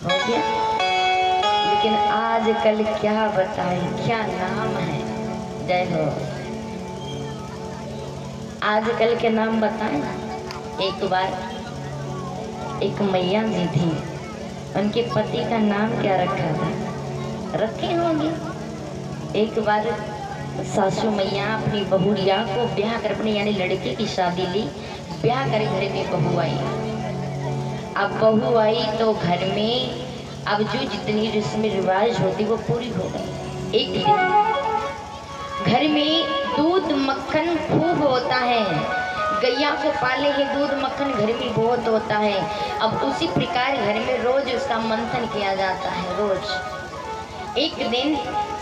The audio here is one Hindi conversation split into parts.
हो गया। लेकिन आजकल क्या बताएं, क्या नाम है। जय हो। आजकल के नाम बताएं। एक बार एक मैया जी थी, उनके पति का नाम क्या रखा था, रखे होंगे। एक बार सासू मैया अपनी बहुरिया को ब्याह कर, अपने यानी लड़के की शादी ली, ब्याह कर घर में बहू आई। अब बहू आई तो घर में अब जो जितनी रस्म रिवाज होती वो पूरी हो गई। एक दिन घर में दूध मक्खन खूब होता है, गैया को पाले हैं, दूध मक्खन घर में बहुत होता है। अब उसी प्रकार घर में रोज उसका मंथन किया जाता है। रोज एक दिन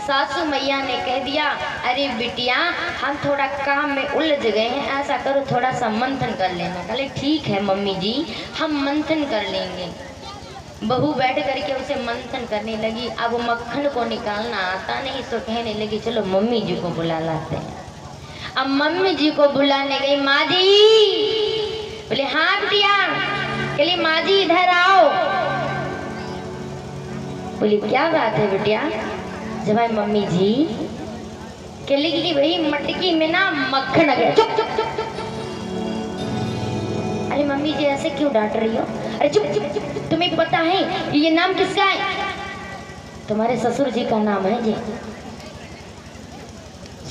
सासू मैया ने कह दिया, अरे बिटिया हम थोड़ा काम में उलझ गए हैं, ऐसा करो थोड़ा सा मंथन कर लेना। कहले ठीक है मम्मी जी, हम मंथन कर लेंगे। बहू बैठ करके उसे मंथन करने लगी। अब मक्खन को निकालना आता नहीं तो कहने लगी चलो मम्मी जी को बुला लाते हैं। अब मम्मी जी को बुलाने गई, माँ जी। बोले हाँ बिटिया। कहली माँ जी इधर आओ। बोली क्या बात है बिटिया। जब आई मम्मी जी कहली कि वही मटकी में ना मक्खन आ गया। चुप चुप चुप चुप। अरे मम्मी जी ऐसे क्यों डांट रही हो। अरे चुप चुप चुप, तुम्हें पता है कि ये नाम किसका है। तुम्हारे ससुर जी का नाम है जी।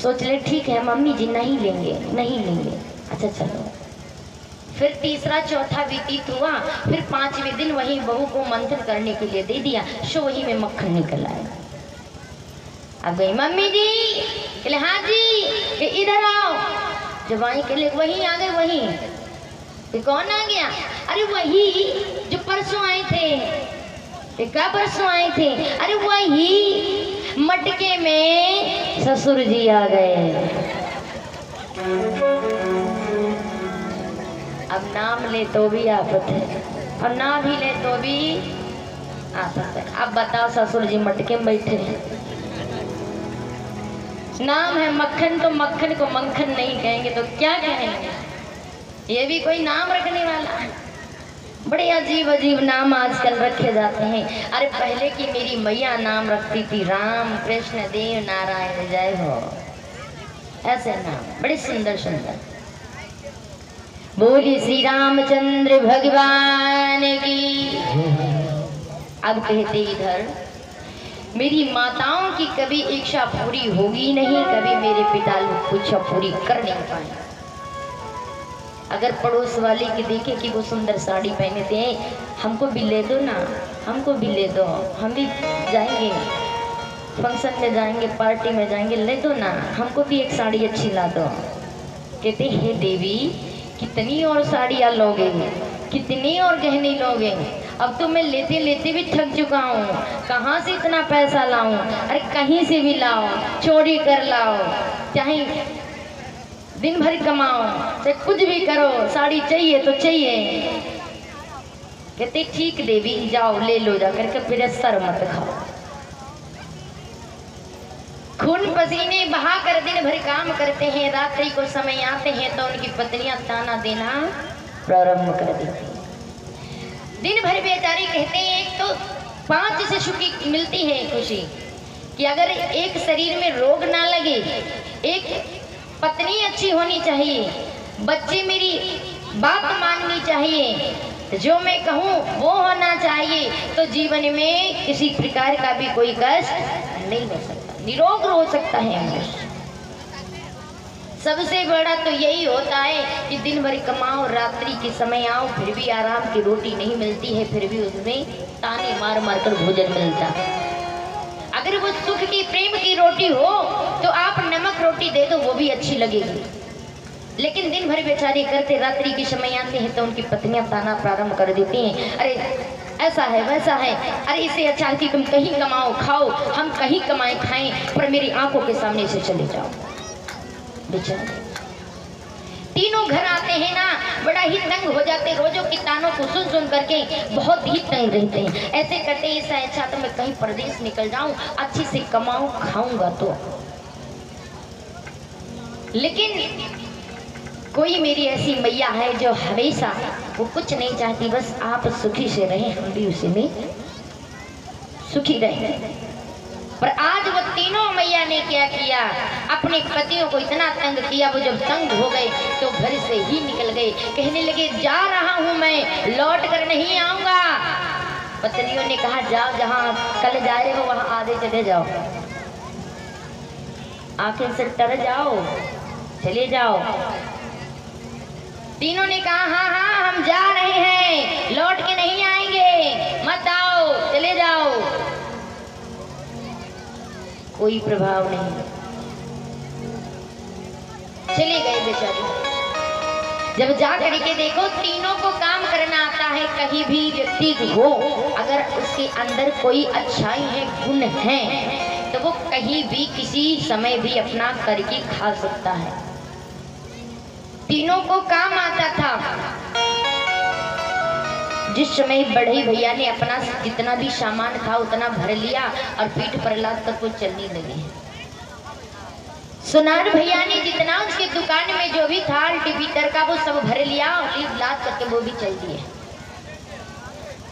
सोच ले ठीक है मम्मी जी नहीं लेंगे नहीं लेंगे। अच्छा चलो। फिर तीसरा चौथा व्यतीत हुआ, फिर पांचवें दिन वही बहू को मंथन करने के लिए दे दिया, सो वही में मक्खन निकल आया। अब गई मम्मी जी। कहले हाँ जी इधर आओ। जब आई कहले वही आ गए। वही कौन आ गया। अरे वही जो परसों आए थे। क्या परसों आए थे। अरे वही मटके में ससुर जी आ गए। अब नाम ले तो भी आफत है और ना भी ले तो भी आफत है। अब बताओ ससुर जी मटके में बैठे हैं, नाम है मक्खन, तो मक्खन को मंखन नहीं कहेंगे तो क्या कहेंगे। ये भी कोई नाम रखने वाला है। बड़े अजीब अजीब नाम आजकल रखे जाते हैं। अरे पहले की मेरी मैया नाम रखती थी राम कृष्ण देव नारायण जय हो, ऐसे नाम बड़े सुंदर सुंदर। बोली श्री रामचंद्र भगवान की। अब कहते इधर मेरी माताओं की कभी इच्छा पूरी होगी नहीं, कभी मेरे पिता लोग इच्छा पूरी कर नहीं पाए। अगर पड़ोस वाले की देखे कि वो सुंदर साड़ी पहने थे, हमको भी ले दो ना, हमको भी ले दो, हम भी जाएंगे फंक्शन में जाएंगे पार्टी में जाएंगे, ले दो ना, हमको भी एक साड़ी अच्छी ला दो। कहते हे देवी कितनी और साड़ियाँ लोगे, कितनी और गहने लोगे। अब तो मैं लेते लेते भी थक चुका हूँ, कहाँ से इतना पैसा लाऊं। अरे कहीं से भी लाओ, चोरी कर लाओ, चाहे दिन भर कमाओ, चाहे कुछ भी करो, साड़ी चाहिए तो चाहिए। कहते ठीक देवी जाओ ले लो, जा करके फिर सर मत खाओ। खून पसीने बहा कर दिन भर काम करते हैं, रात्रि को समय आते हैं तो उनकी पत्नियां ताना देना प्रारंभ कर देती हैं। दिन भर बेचारी कहते हैं एक तो 5 शिशु की मिलती है खुशी कि अगर एक शरीर में रोग ना लगे, एक पत्नी अच्छी होनी चाहिए, बच्चे मेरी बात माननी चाहिए, जो मैं कहूँ वो होना चाहिए, तो जीवन में किसी प्रकार का भी कोई कष्ट नहीं हो सकता, निरोग हो सकता है मनुष्य। सबसे बड़ा तो यही होता है कि दिन भर कमाओ, रात्रि के समय आओ, फिर भी आराम की रोटी नहीं मिलती है, फिर भी उसमें ताने मार मार कर भोजन मिलता है। अगर वो सुख की प्रेम की रोटी हो तो आप नमक रोटी दे दो, वो भी अच्छी लगेगी। लेकिन दिन भर बेचारे करते, रात्रि के समय आते हैं तो उनकी पत्नियां ताना प्रारंभ कर देती हैं, अरे ऐसा है वैसा है, अरे इससे अच्छा है कि तुम कहीं कमाओ खाओ, हम कहीं कमाएं खाएं, पर मेरी आंखों के सामने से चले जाओ। बेचारे तीनों घर आते हैं ना, बड़ा ही तंग हो जाते, रोजों की तानों को सुन सुन करके बहुत ही तंग रहते हैं। ऐसे करते इससे अच्छा तो मैं कहीं परदेश निकल जाऊं, अच्छी से कमाऊं खाऊंगा तो। लेकिन कोई मेरी ऐसी मैया है जो हमेशा वो कुछ नहीं चाहती, बस आप सुखी से रहें, हम भी उसी में सुखी रहे। पर आज वो तीनों मैया ने क्या किया, अपने पतियों को इतना तंग किया, वो जब तंग हो गए तो घर से ही निकल गए। कहने लगे जा रहा हूं मैं, लौट कर नहीं आऊंगा। पत्नियों ने कहा जाओ, जहां कल जा रहे हो वहां आधे चले जाओ, आखिर से टर जाओ, चले जाओ। तीनों ने कहा हाँ हाँ हम जा रहे हैं, लौट के नहीं आएंगे, मत आओ, चले जाओ। कोई प्रभाव नहीं, चले गए बेचारे। जब जा करके देखो तीनों को काम करना आता है। कहीं भी व्यक्ति हो, अगर उसके अंदर कोई अच्छाई है, गुण है, तो वो कहीं भी किसी समय भी अपना करके खा सकता है। तीनों को काम आता था। जिस समय बड़े भैया ने अपना जितना भी सामान था उतना भर लिया और पीठ पर लाद तक वो चलने लगे। सुनार भैया ने जितना उसके दुकान में जो भी था टीपीटर का वो सब भर लिया और लाद करके वो भी चल दिए।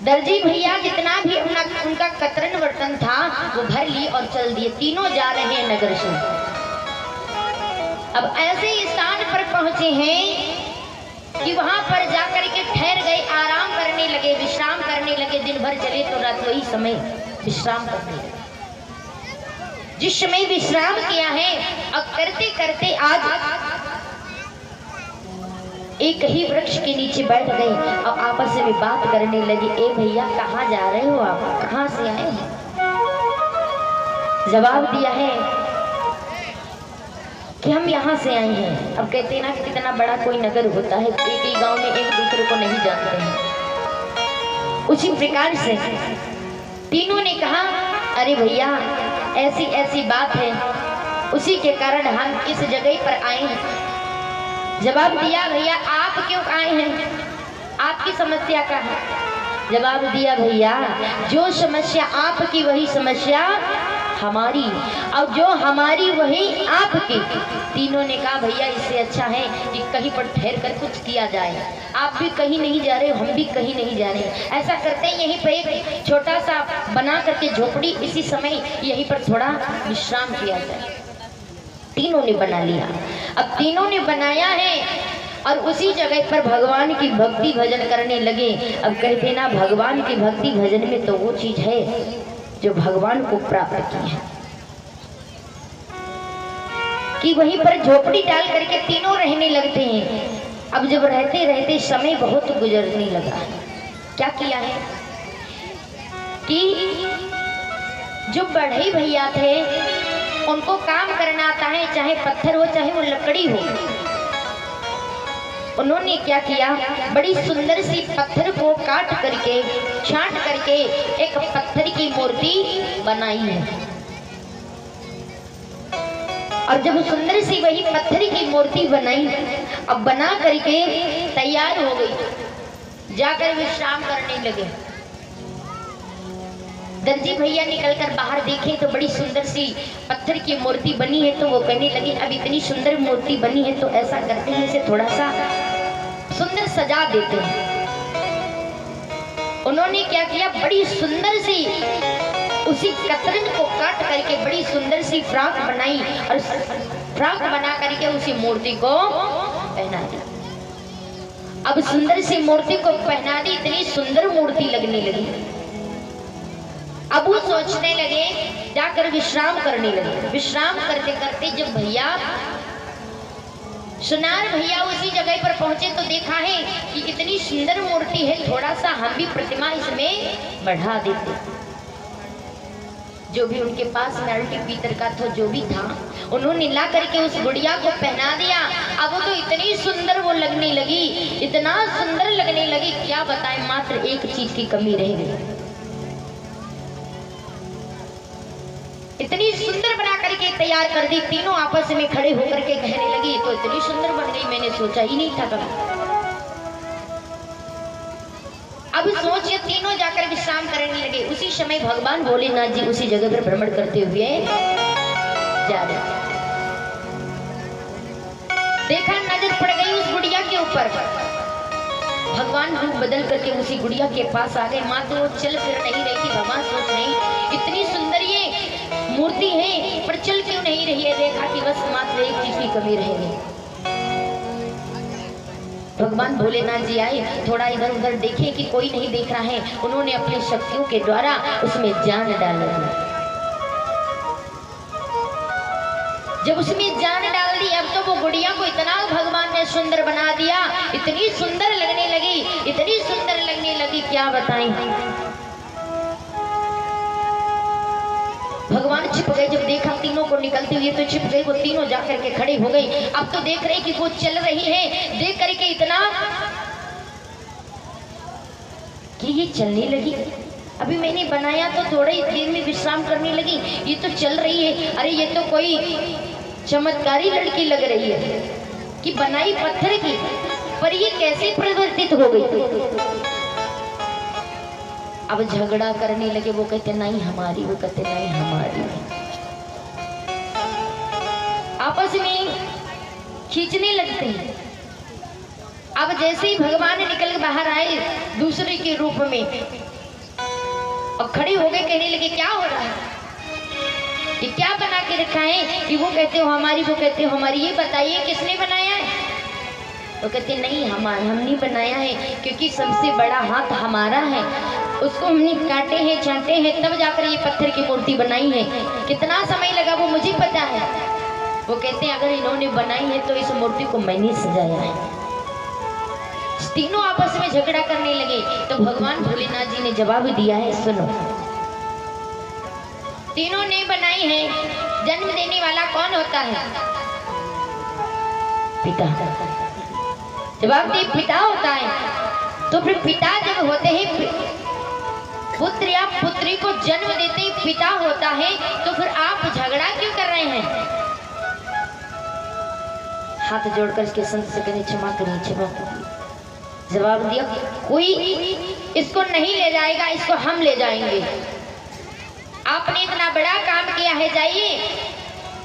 दर्जी भैया जितना भी उनका कतरन बर्तन था वो भर लिए और चल दिए। तीनों जा रहे हैं नगर से। अब ऐसे स्थान पर पहुंचे हैं कि वहां पर जाकर के ठहर गए, आराम करने लगे, विश्राम करने लगे। दिन भर चले तो रात वही समय विश्राम करने लगे। जिस समय विश्राम किया है अब करते करते आज एक ही वृक्ष के नीचे बैठ गए और आपस में बात करने लगे। ए भैया कहाँ जा रहे हो आप, कहाँ से आए हैं? जवाब दिया है कि हम यहाँ से आए हैं। अब कहते हैं ना कि कितना बड़ा कोई नगर होता है, एक ही गांव में एक दूसरे को नहीं जानते हैं। उसी प्रकार से तीनों ने कहा अरे भैया ऐसी ऐसी बात है, उसी के कारण हम इस जगह पर आए हैं। जवाब दिया भैया आप क्यों आए हैं, आपकी समस्या क्या है? जवाब दिया भैया जो समस्या आपकी वही समस्या हमारी, और जो हमारी वही आपकी। तीनों ने कहा भैया इससे अच्छा है कि कहीं पर ठहर कर कुछ किया जाए। आप भी कहीं नहीं जा रहे, हम भी कहीं नहीं जा रहे। ऐसा करते हैं यहीं पर एक छोटा सा बना करके झोपड़ी, इसी समय यहीं पर थोड़ा विश्राम किया जाए। तीनों ने बना लिया। अब तीनों ने बनाया है और उसी जगह पर भगवान की भक्ति भजन करने लगे। अब कहते ना भगवान की भक्ति भजन में तो वो चीज है जो भगवान को प्राप्त की है, कि वहीं पर झोपड़ी डाल करके तीनों रहने लगते हैं। अब जब रहते रहते समय बहुत गुजरने लगा, क्या किया है कि जो बढ़ई भैया थे उनको काम करना आता है, चाहे पत्थर हो चाहे वो लकड़ी हो। उन्होंने क्या किया, बड़ी सुंदर सी पत्थर को काट करके छांट करके एक पत्थर की मूर्ति बनाई है। और जब सुंदर सी वही पत्थर की मूर्ति बनाई, अब बना करके तैयार हो गई, जाकर विश्राम करने लगे। दर्जी भैया निकलकर बाहर देखे तो बड़ी सुंदर सी पत्थर की मूर्ति बनी है। तो वो कहने लगे अब इतनी सुंदर मूर्ति बनी है तो ऐसा करते हैं इसे थोड़ा सा सुंदर सजा देते हैं। उन्होंने क्या किया, बड़ी सुंदर सी उसी कतरन को काट करके बड़ी सुंदर सी फ्रॉक बनाई और फ्रॉक बना करके उसी मूर्ति को पहना दिया। अब सुंदर सी मूर्ति को पहना दी, इतनी सुंदर मूर्ति लगने लगी। अब वो सोचने लगे, जाकर विश्राम करने लगे। विश्राम करते करते जब भैया सुनार भैया उसी जगह पर पहुंचे तो देखा है कि इतनी सुंदर मूर्ति है, थोड़ा सा हम भी प्रतिमा इसमें बढ़ा देते। जो भी उनके पास नलटी पीतल का था, जो भी था, उन्होंने ला करके उस गुड़िया को पहना दिया। अब वो तो इतनी सुंदर वो लगने लगी, इतना सुंदर लगने लगी, क्या बताएं, मात्र एक चीज की कमी रह गई। इतनी सुंदर बना करके तैयार कर दी। तीनों आपस में खड़े होकर के कहने लगी तो इतनी सुंदर बन गई, मैंने सोचा ही नहीं था कभी। अब सोचिए, तीनों जाकर विश्राम करने लगे। उसी समय भगवान भोलेनाथ जी उसी जगह पर भ्रमण करते हुए जा रहे। देखा, नजर पड़ गई उस गुड़िया के ऊपर। भगवान रूप बदल करके उसी गुड़िया के पास आ गए। माँ तो वो चल फिर नहीं रही थी। भगवान सोच रही इतनी सुंदर ये मूर्ति है पर चल क्यों नहीं रही है। देखा कि बस मात्र एक चीज की कमी रह गई। भगवान भोलेनाथ जी आए, थोड़ा इधर उधर देखे कि कोई नहीं देख रहा है। उन्होंने अपनी शक्तियों के द्वारा उसमें जान डाल दी। जब उसमें जान डाल दी, अब तो वो गुड़िया को इतना भगवान ने सुंदर बना दिया, इतनी सुंदर लगने लगी, इतनी सुंदर लगने लगी, क्या बताएं। भगवान छिप गए। जब देखा तीनों को निकलते हुए तो छिप गए। वो तीनों जाकर के खड़े हो गई। अब तो देख रहे कि वो चल रही है, देख करके इतना कि ये चलने लगी। अभी मैंने बनाया तो थोड़ा ही देर में विश्राम करने लगी, ये तो चल रही है। अरे ये तो कोई चमत्कारी लड़की लग रही है कि बनाई पत्थर की, पर ये कैसे परिवर्तित हो गई। अब झगड़ा करने लगे। वो कहते नहीं हमारी, वो कहते नहीं हमारी। आपस में खींचने लगते हैं। अब जैसे ही भगवान निकल बाहर आए दूसरे के रूप में, अब खड़े हो गए, कहने लगे क्या हो रहा है, ये क्या बना के रखा है। कि वो कहते हो हमारी, वो कहते हो हमारी। ये बताइए किसने बनाया है। वो कहते नहीं हमारा, हम नहीं बनाया है, क्योंकि सबसे बड़ा हाथ हमारा है। उसको हमने काटे हैं, छांटे हैं, तब जाकर ये पत्थर की मूर्ति बनाई है। कितना समय लगा वो मुझे पता है। वो कहते हैं अगर इन्होंने बनाई है तो इस मूर्ति को मैंने सजाया है। तीनों आपस में झगड़ा करने लगे तो भगवान भोलेनाथ जी ने जवाब दिया है, सुनो। तीनों ने बनाई है, जन्म देने वाला कौन होता है, पिता। जवाब दी पिता होता है। तो फिर पिता जब होते हैं, पुत्र या पुत्री को जन्म देते ही पिता होता है, तो फिर आप झगड़ा क्यों कर रहे हैं। हाथ जोड़कर इसके संत से कहने क्षमा करिए, क्षमा करिए। जवाब दिया कोई इसको नहीं ले जाएगा, इसको हम ले जाएंगे। आपने इतना बड़ा काम किया है, जाइए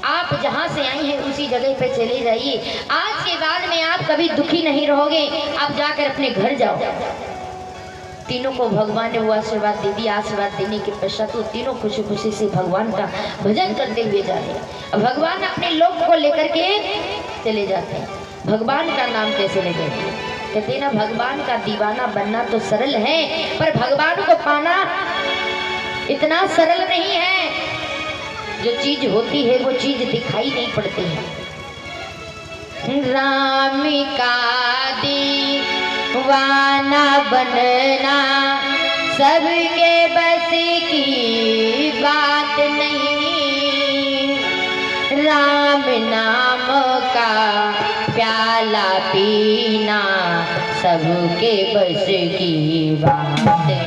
आप जहां से आई हैं उसी जगह पे चले जाइए। आज के बाद में आप कभी दुखी नहीं रहोगे, आप जाकर अपने घर जाओ। तीनों को भगवान ने वो आशीर्वाद दे दिया। आशीर्वाद देने के पश्चात वो तीनों खुशी खुशी से भगवान का भजन करते हुए जा रहे हैं। भगवान अपने लोक को लेकर के चले जाते हैं। भगवान का नाम कैसे ले गए, कहते ना भगवान का दीवाना बनना तो सरल है, पर भगवान को पाना इतना सरल नहीं है। जो चीज होती है वो चीज दिखाई नहीं पड़ती है। राम का दीवाना बनना सबके बस की बात नहीं। राम नाम का प्याला पीना सबके बस की बात नहीं।